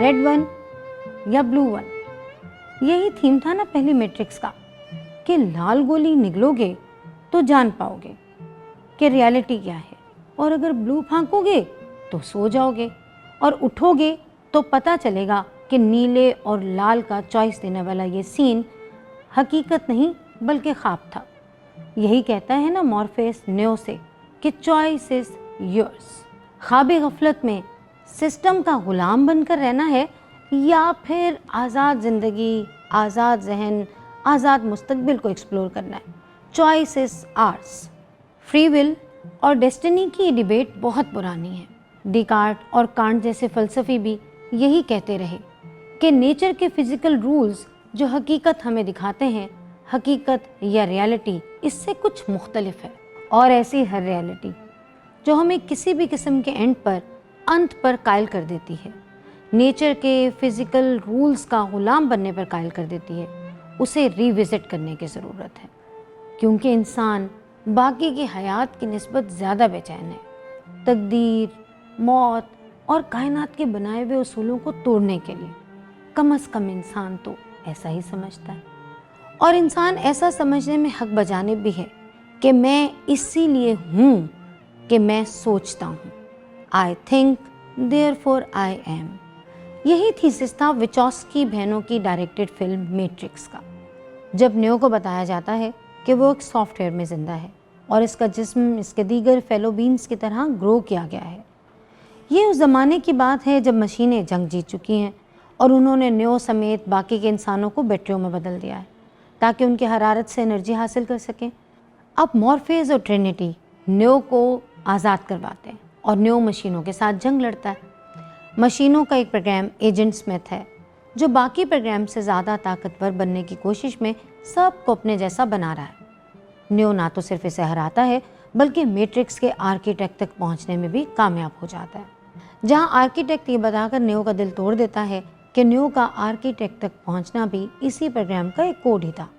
Red one या blue one. यही theme था ना पहली मैट्रिक्स का, कि लाल गोली निगलोगे तो जान पाओगे कि रियलिटी क्या है, और अगर ब्लू फांकोगे तो सो जाओगे, और उठोगे तो पता चलेगा कि नीले और लाल का चॉइस देने वाला ये सीन हकीकत नहीं बल्कि ख्वाब था। यही कहता है ना मॉर्फेस नेओ से कि चॉइस इज योर्स। ख्वाब गफलत में सिस्टम का गुलाम बनकर रहना है या फिर आज़ाद ज़िंदगी, आज़ाद जहन, आज़ाद मुस्तकबिल को एक्सप्लोर करना है। Choice is hours. Free will और डेस्टिनी की डिबेट बहुत पुरानी है। डिकार्ट और कांट जैसे फ़लसफ़ी भी यही कहते रहे कि नेचर के फिज़िकल रूल्स जो हकीकत हमें दिखाते हैं, हकीकत या रियलिटी इससे कुछ मुख्तलिफ है। और ऐसी हर रियलिटी जो हमें किसी भी किस्म के अंत पर कायल कर देती है, नेचर के फिज़िकल रूल्स का ग़ुलाम बनने पर कायल कर देती है, उसे रिविज़िट करने की ज़रूरत है। क्योंकि इंसान बाकी की हयात की निस्बत ज़्यादा बेचैन है तकदीर, मौत और कायनात के बनाए हुए उसूलों को तोड़ने के लिए। कम अज़ कम इंसान तो ऐसा ही समझता है, और इंसान ऐसा समझने में हक बजाने भी है कि मैं इसीलिए हूँ कि मैं सोचता हूँ। I think therefore I am. यही थीसिस था विचोस्की बहनों की डायरेक्टेड फिल्म मैट्रिक्स का। जब नेओ को बताया जाता है कि वो एक सॉफ्टवेयर में ज़िंदा है और इसका जिस्म इसके दीगर फेलो बीन्स की तरह ग्रो किया गया है। ये उस ज़माने की बात है जब मशीनें जंग जीत चुकी हैं और उन्होंने नेओ समेत बाकी के इंसानों को बैटरियों में बदल दिया है ताकि उनकी हरारत से एनर्जी हासिल कर सकें। अब मॉर्फेस और ट्रिनिटी नेओ को आज़ाद करवाते हैं और नेओ मशीनों के साथ जंग लड़ता है। मशीनों का एक प्रोग्राम एजेंट स्मिथ है जो बाकी प्रोग्राम से ज़्यादा ताकतवर बनने की कोशिश में सबको अपने जैसा बना रहा है। नेओ ना तो सिर्फ इसे हराता है बल्कि मैट्रिक्स के आर्किटेक्ट तक पहुंचने में भी कामयाब हो जाता है, जहां आर्किटेक्ट ये बताकर नेओ का दिल तोड़ देता है कि नेओ का आर्किटेक्ट तक पहुंचना भी इसी प्रोग्राम का एक कोड ही था।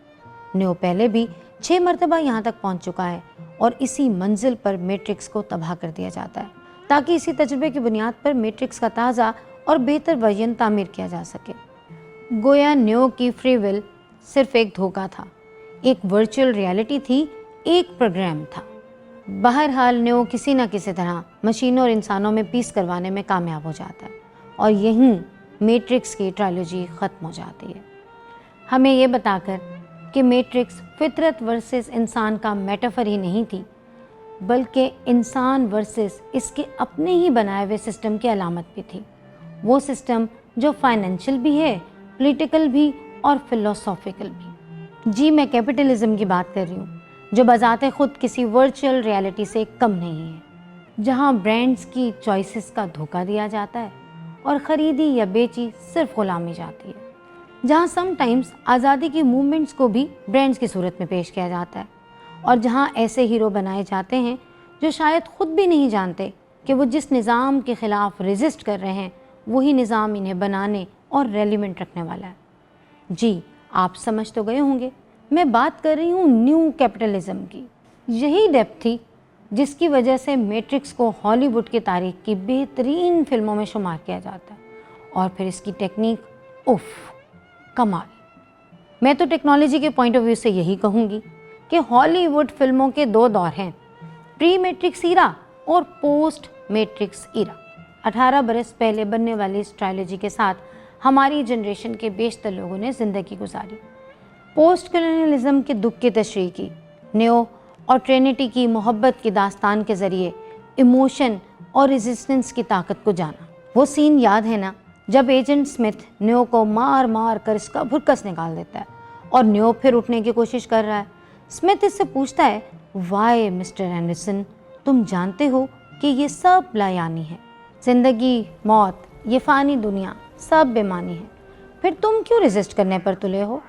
नेओ पहले भी 6 मरतबा यहाँ तक पहुँच चुका है और इसी मंजिल पर मैट्रिक्स को तबाह कर दिया जाता है ताकि इसी तजुर्बे की बुनियाद पर मैट्रिक्स का ताज़ा और बेहतर वर्जन तामीर किया जा सके। गोया नेओ की फ्री विल सिर्फ एक धोखा था, एक वर्चुअल रियलिटी थी, एक प्रोग्राम था। बहरहाल नेओ किसी न किसी तरह मशीनों और इंसानों में पीस करवाने में कामयाब हो जाता है और यहीं मैट्रिक्स की ट्रायलॉजी ख़त्म हो जाती है, हमें ये बताकर कि मैट्रिक्स फितरत वर्सेस इंसान का मेटाफर ही नहीं थी बल्कि इंसान वर्सेस इसके अपने ही बनाए हुए सिस्टम की अलामत भी थी। वो सिस्टम जो फाइनेंशियल भी है, पॉलिटिकल भी और फिलोसॉफिकल भी। जी, मैं कैपिटलिज्म की बात कर रही हूँ जो बजाते खुद किसी वर्चुअल रियलिटी से कम नहीं है, जहाँ ब्रांड्स की चॉइसेस का धोखा दिया जाता है और ख़रीदी या बेची सिर्फ गुलामी जाती है, जहाँ समटाइम्स आज़ादी की मूवमेंट्स को भी ब्रांड्स की सूरत में पेश किया जाता है और जहाँ ऐसे हीरो बनाए जाते हैं जो शायद ख़ुद भी नहीं जानते कि वो जिस निज़ाम के ख़िलाफ़ रेजिस्ट कर रहे हैं वही निज़ाम इन्हें बनाने और रेलिवेंट रखने वाला है। जी, आप समझ तो गए होंगे, मैं बात कर रही हूँ न्यू कैपिटलिज्म की। यही डेप्थ थी जिसकी वजह से मैट्रिक्स को हॉलीवुड की तारीख की बेहतरीन फिल्मों में शुमार किया जाता है। और फिर इसकी टेक्निक, उफ, कमाल। मैं तो टेक्नोलॉजी के पॉइंट ऑफ व्यू से यही कहूँगी कि हॉलीवुड फिल्मों के 2 दौर हैं, प्री मैट्रिक्स ईरा और पोस्ट मैट्रिक्स ईरा। 18 बरस पहले बनने वाली इस ट्रायलॉजी के साथ हमारी जनरेशन के बेशतर लोगों ने ज़िंदगी गुजारी। पोस्ट कॉलोनियलिज्म के दुख की तशरीह की, नेओ और ट्रिनिटी की मोहब्बत की दास्तान के ज़रिए इमोशन और रेजिस्टेंस की ताकत को जाना। वो सीन याद है ना जब एजेंट स्मिथ नेओ को मार मार कर इसका भुरकस निकाल देता है और नेओ फिर उठने की कोशिश कर रहा है। स्मिथ इससे पूछता है, वाई मिस्टर एंडरसन, तुम जानते हो कि ये सब लायानी है, ज़िंदगी, मौत, ये फ़ानी दुनिया सब बेमानी है, फिर तुम क्यों रेजिस्ट करने पर तुले हो?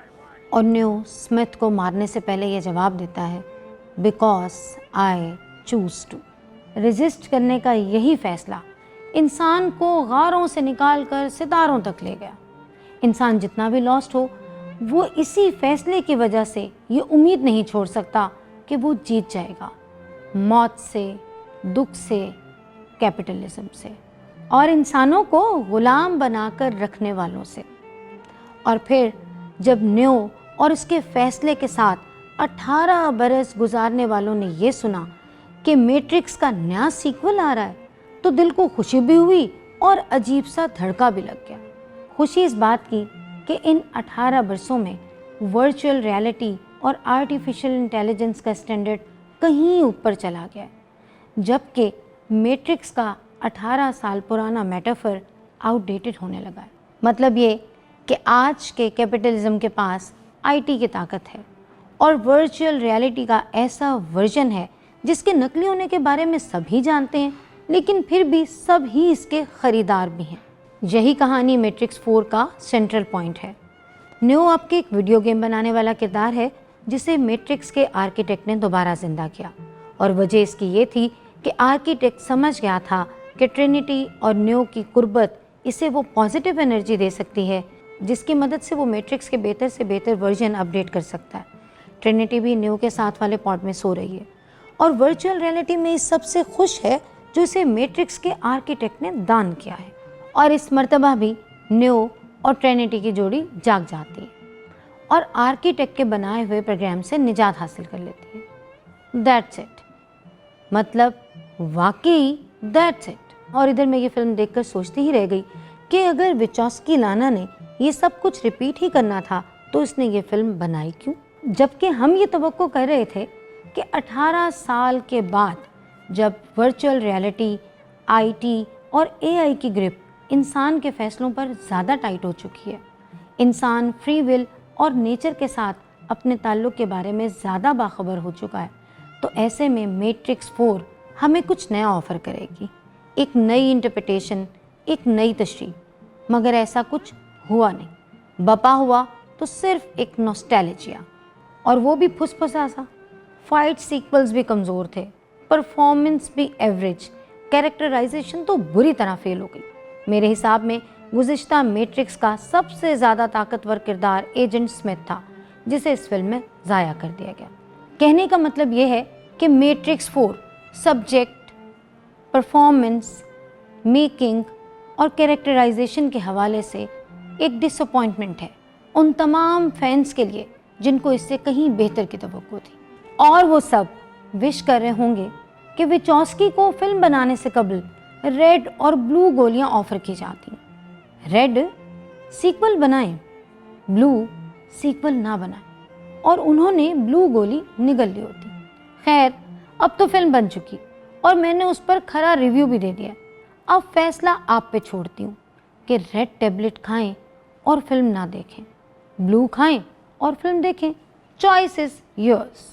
और नेओ स्मिथ को मारने से पहले ये जवाब देता है, because I choose to. Resist करने का यही फ़ैसला इंसान को गारों से निकाल कर सितारों तक ले गया। इंसान जितना भी लॉस्ट हो, वो इसी फ़ैसले की वजह से ये उम्मीद नहीं छोड़ सकता कि वो जीत जाएगा, मौत से, दुख से, कैपिटलिज्म से। और इंसानों को गुलाम बनाकर रखने वालों से। और फिर जब न्यो और उसके फैसले के साथ 18 बरस गुजारने वालों ने ये सुना कि मैट्रिक्स का नया सीक्वल आ रहा है, तो दिल को खुशी भी हुई और अजीब सा धड़का भी लग गया। खुशी इस बात की कि इन 18 बरसों में वर्चुअल रियलिटी और आर्टिफिशियल इंटेलिजेंस का स्टैंडर्ड कहीं ऊपर चला गया है, जबकि मैट्रिक्स का 18 साल पुराना मेटाफर आउटडेटेड होने लगा है। मतलब ये कि आज के कैपिटलिज्म के पास आईटी की ताकत है और वर्चुअल रियलिटी का ऐसा वर्जन है जिसके नकली होने के बारे में सभी जानते हैं, लेकिन फिर भी सब ही इसके खरीदार भी हैं। यही कहानी मैट्रिक्स 4 का सेंट्रल पॉइंट है। न्यो आपके एक वीडियो गेम बनाने वाला किरदार है जिसे मैट्रिक्स के आर्किटेक्ट ने दोबारा जिंदा किया, और वजह इसकी ये थी कि आर्किटेक्ट समझ गया था कि ट्रिनिटी और न्यो की कुर्बत इसे वो पॉजिटिव एनर्जी दे सकती है जिसकी मदद से वो मैट्रिक्स के बेहतर से बेहतर वर्जन अपडेट कर सकता है। ट्रिनिटी भी न्यो के साथ वाले पॉड में सो रही है और वर्चुअल रियलिटी में इस सबसे खुश है जो इसे मैट्रिक्स के आर्किटेक्ट ने दान किया है। और इस मर्तबा भी न्यो और ट्रिनिटी की जोड़ी जाग जाती है और आर्किटेक्ट के बनाए हुए प्रोग्राम से निजात हासिल कर लेती है। That's it. मतलब वाकई दैट्स इट। और इधर मैं ये फिल्म देखकर सोचती ही रह गई कि अगर विचोस्की लाना ने ये सब कुछ रिपीट ही करना था तो इसने ये फिल्म बनाई क्यों, जबकि हम ये तवक्को कर रहे थे कि 18 साल के बाद जब वर्चुअल रियलिटी, आईटी और एआई की ग्रिप इंसान के फैसलों पर ज़्यादा टाइट हो चुकी है, इंसान फ्री विल और नेचर के साथ अपने ताल्लुक़ के बारे में ज़्यादा बाखबर हो चुका है, तो ऐसे में मैट्रिक्स 4 हमें कुछ नया ऑफ़र करेगी, एक नई इंटरप्रिटेशन, एक नई तशरीह। मगर ऐसा कुछ हुआ नहीं। बपा हुआ तो सिर्फ एक नॉस्टैल्जिया, और वो भी फुसफुसा सा। फाइट सीक्वल्स भी कमज़ोर थे, परफॉर्मेंस भी एवरेज, कैरेक्टराइजेशन तो बुरी तरह फेल हो गई। मेरे हिसाब में गुज़िश्ता मैट्रिक्स का सबसे ज़्यादा ताकतवर किरदार एजेंट स्मिथ था, जिसे इस फिल्म में ज़ाया कर दिया गया। कहने का मतलब ये है कि मैट्रिक्स 4 सब्जेक्ट, परफॉर्मेंस, मेकिंग और कैरेक्टराइजेशन के हवाले से एक डिसअपॉइंटमेंट है उन तमाम फैंस के लिए जिनको इससे कहीं बेहतर की तवक्को थी। और वो सब विश कर रहे होंगे कि विचोस्की को फिल्म बनाने से कबल रेड और ब्लू गोलियां ऑफर की जाती। रेड सीक्वल बनाएं, ब्लू सीक्वल ना बनाएं, और उन्होंने ब्लू गोली निगल ली होती। खैर, अब तो फिल्म बन चुकी और मैंने उस पर खरा रिव्यू भी दे दिया। अब फैसला आप पे छोड़ती हूँ कि रेड टेबलेट खाएं और फिल्म ना देखें, ब्लू खाएं और फिल्म देखें। Choice is yours.